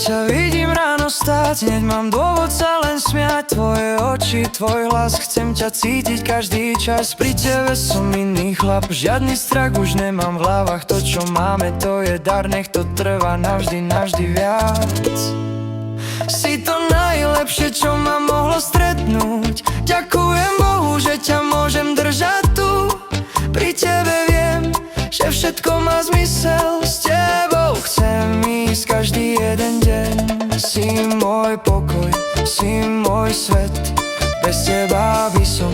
ťa vidím ráno stáť, hneď mám dôvod sa len smiať. Tvoje oči, tvoj hlas, chcem ťa cítiť každý čas. Pri tebe som iný chlap, žiadny strach už nemám v hlavách. To čo máme, to je dar, nech to trvá navždy, navždy viac. Si to najlepšie, čo ma mohlo stretnúť. Ďakujem Bohu, že ťa môžem držať tu. Pri tebe viem, že všetko má zmysel. S tebou chcem ísť každý jeden deň. Si môj pokoj, si môj svet. Bez teba by som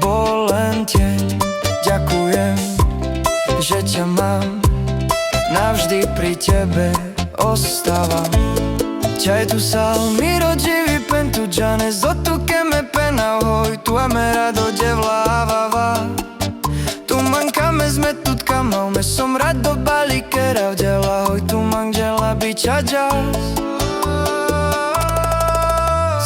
bol len tieň. Ďakujem, že ťa mám, navždy pri tebe ostávam. C'hai tu sal, mi rodzi pentu già ne so tu che me pena hoj. Tu amera dođe vlavava. Tu manka me zmetut kamau, me som rad do balikera vdela hoj. Tu manžela bića jazz.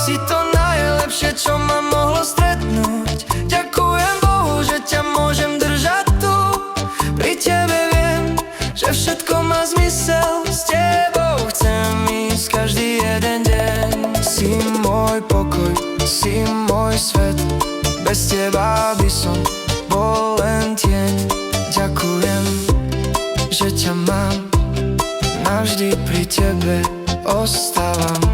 Si to najlepšie, čo ma mohlo stretnúť. Ďakujem Bohu, že ťa môžem držať tu. Pri tebe viem, že všetko má zmysel. S tebou chcem ísť každý jeden deň. Si môj pokoj, si môj svet. Bez teba by som bol len tieň. Ďakujem, že ťa mám, navždy pri tebe ostávam.